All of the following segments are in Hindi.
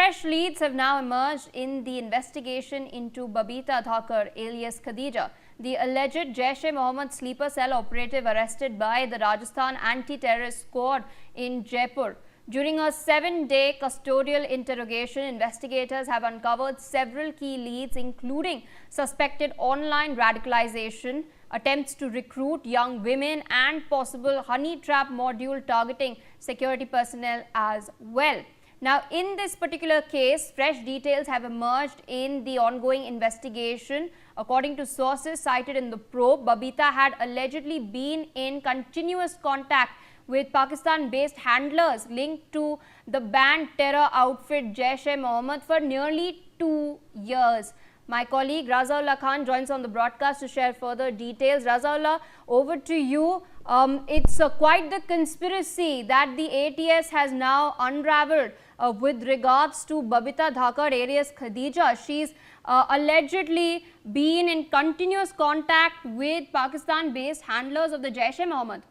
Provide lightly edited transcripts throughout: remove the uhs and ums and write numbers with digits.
fresh leads have now emerged in the investigation into Babita Thakar alias Khadija, the alleged Jaish-e-Mohammed sleeper cell operative arrested by the Rajasthan Anti-Terrorist Squad in Jaipur. During a 7-day custodial interrogation, investigators have uncovered several key leads, including suspected online radicalization, attempts to recruit young women, and possible honey trap module targeting security personnel as well. Now, in this particular case, fresh details have emerged in the ongoing investigation. According to sources cited in the probe, Babita had allegedly been in continuous contact with Pakistan-based handlers linked to the banned terror outfit Jaish-e-Mohammed for nearly 2 years. My colleague Razaullah Khan joins on the broadcast to share further details. Razaullah, over to you. It's quite the conspiracy that the ATS has now unraveled with regards to Babita Thakar alias Khadija. She's allegedly been in continuous contact with Pakistan-based handlers of the Jaish-e-Mohammed.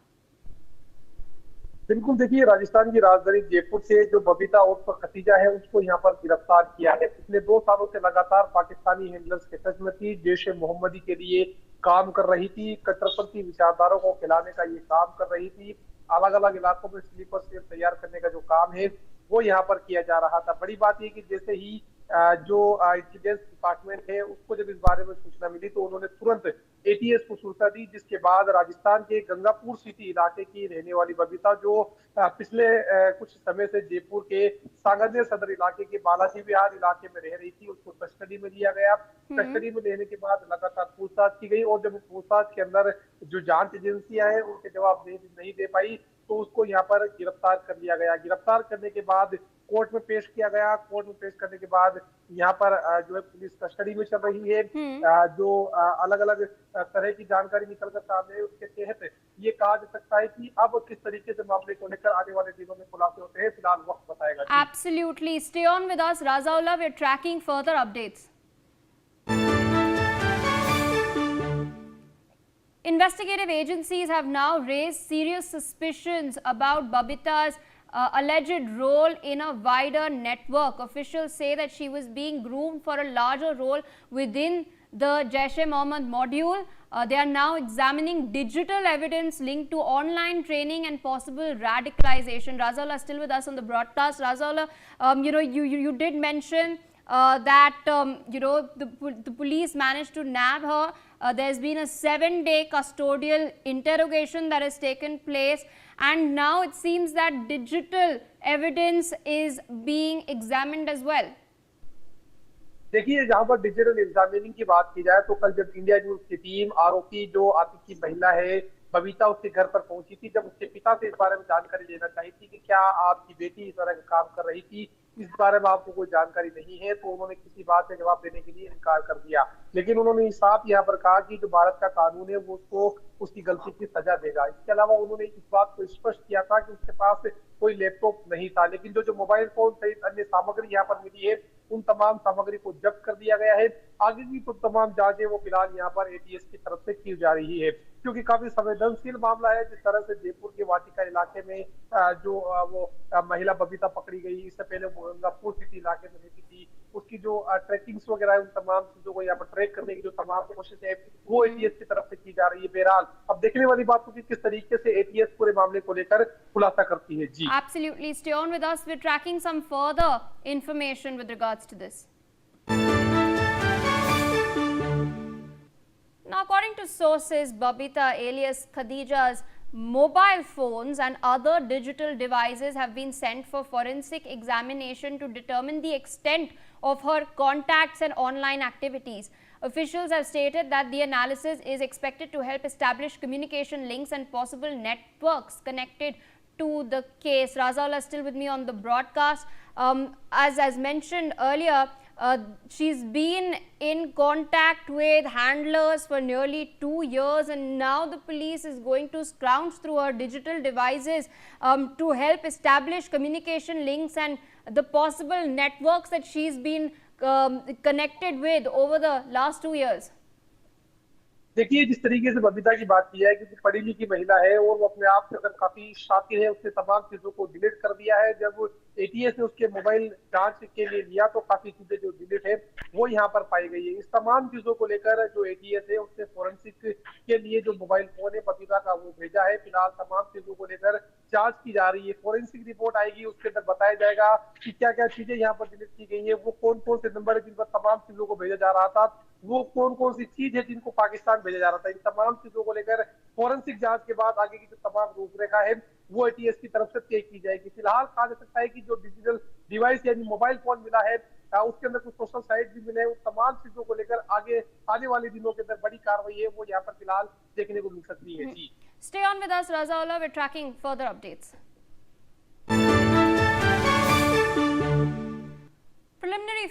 बिल्कुल, देखिए, राजस्थान की राजधानी जयपुर से जो बबीता उर्फ खतीजा है उसको यहाँ पर गिरफ्तार किया है। पिछले 2 सालों से लगातार पाकिस्तानी हैंडलर्स के टच में थी, जैश-ए-मोहम्मदी के लिए काम कर रही थी, कट्टरपंथी विचारधाराओं को खिलाने का ये काम कर रही थी। अलग अलग इलाकों में स्लीपर सेल तैयार करने का जो काम है वो यहाँ पर किया जा रहा था। बड़ी बात यह कि जैसे ही जो इंटेलिजेंस डिपार्टमेंट है उसको जब इस बारे में सूचना मिली तो उन्होंने तुरंत एटीएस को सूचना दी, जिसके बाद राजस्थान के गंगापुर सिटी इलाके की रहने वाली बबीता, जो पिछले कुछ समय से जयपुर के सांगानेर सदर इलाके के बालाजी विहार इलाके में रह रही थी, उसको कस्टडी में लिया गया। कस्टडी में लेने के बाद लगातार पूछताछ की गई और जब पूछताछ के अंदर जो जांच एजेंसियां हैं उनके जवाब नहीं दे पाई तो उसको यहाँ पर गिरफ्तार कर लिया गया। गिरफ्तार करने के बाद कोर्ट में पेश किया गया। कोर्ट में पेश करने के बाद यहाँ पर जो है पुलिस कस्टडी में चल रही है। जो अलग अलग तरह की जानकारी निकल कर सामने है उसके तहत ये कहा जा सकता है कि अब किस तरीके से मामले को लेकर आने वाले दिनों में खुलासे होते हैं, फिलहाल वक्त बताएगा। Absolutely. Stay on with us, Razaullah. We're tracking further updates. Investigative agencies have now raised serious suspicions about Babita's alleged role in a wider network. Officials say that she was being groomed for a larger role within the Jaish-e-Mohammed module. They are now examining digital evidence linked to online training and possible radicalization. Razaullah still with us on the broadcast. Razaullah, you did mention that the police managed to nab her. There's been a 7-day custodial interrogation that has taken place, and now it seems that digital evidence is being examined as well. देखिए, जहां पर डिजिटल एग्जामिनिंग की बात की जाए तो कल जब इंडिया न्यूज की टीम आरोपी जो आतंकी महिला है बबीता उसके घर पर पहुंची थी, जब उसके पिता से इस बारे में जानकारी लेना चाहिए थी कि क्या आपकी बेटी इस तरह का काम कर रही थी, इस बारे में आपको कोई जानकारी नहीं है, तो उन्होंने किसी बात का जवाब देने के लिए इनकार कर दिया। लेकिन उन्होंने साफ यहाँ पर कहा कि जो भारत का कानून है वो उसको उसकी गलती की सजा देगा। इसके अलावा उन्होंने इस बात को स्पष्ट किया था कि उसके पास कोई लैपटॉप नहीं था, लेकिन जो मोबाइल फोन सहित अन्य सामग्री यहाँ पर मिली है उन तमाम सामग्री को जब्त कर दिया गया है। आगे की तो तमाम जांचें वो फिलहाल यहाँ पर एटीएस की तरफ से की जा रही है, क्योंकि काफी संवेदनशील मामला है। जिस तरह से जयपुर के वाटिका इलाके में जो वो महिला बबीता पकड़ी गई, इससे पहले वो गंगापुर सिटी इलाके में रहती थी, उसकी जो ट्रैकिंग्स वगैरह है उन तमाम चीजों को यहाँ पर ट्रैक करने की जो तमाम कोशिश है वो एटीएस की तरफ से की जा रही है। बहरहाल अब देखने वाली बात होगी किस तरीके से एटीएस पूरे मामले को लेकर खुलासा करती है। जी, Absolutely. Stay on with us. We're tracking some further information with regards to this. Now, according to sources, Babita alias Khadija's mobile phones and other digital devices have been sent for forensic examination to determine the extent of her contacts and online activities. Officials have stated that the analysis is expected to help establish communication links and possible networks connected to the case. Razaullah still with me on the broadcast. As mentioned earlier, she's been in contact with handlers for nearly 2 years, and now the police is going to scrounge through her digital devices to help establish communication links and the possible networks that she's been connected with over the last 2 years. देखिए, जिस तरीके से बबीता की बात की जाए, क्योंकि पढ़ी लिखी महिला है और वो अपने आप से अगर काफी शातिर है, उसने तमाम चीजों को डिलीट कर दिया है। जब एटीएस ने उसके मोबाइल जांच के लिए लिया तो काफी चीजें जो डिलीट है वो यहाँ पर पाई गई है। इस तमाम चीजों को लेकर जो एटीएस है उसने फोरेंसिक के लिए जो मोबाइल फोन है बबीता का वो भेजा है। फिलहाल तमाम चीजों को लेकर जांच की जा रही है। फोरेंसिक रिपोर्ट आएगी, उसके अंदर बताया जाएगा कि क्या क्या चीजें यहाँ पर डिलीट की गई है, वो कौन कौन से नंबर है जिन पर तमाम चीजों को भेजा जा रहा था, वो कौन कौन सी चीज है जिनको पाकिस्तान भेजा जा रहा था। इन तमाम चीजों को लेकर फोरेंसिक जांच के बाद आगे की जो तमाम रूपरेखा है वो एटीएस की तरफ से तय की जाएगी। फिलहाल कहा जा सकता है कि जो डिजिटल डिवाइस यानी मोबाइल फोन मिला है, उसके अंदर कुछ सोशल साइट भी मिले हैं। उन तमाम चीजों को लेकर आगे आने वाले दिनों के अंदर बड़ी कार्रवाई है वो यहाँ पर फिलहाल देखने को मिल सकती है। जी, Stay on with us, Razaullah. We're tracking further updates. Preliminary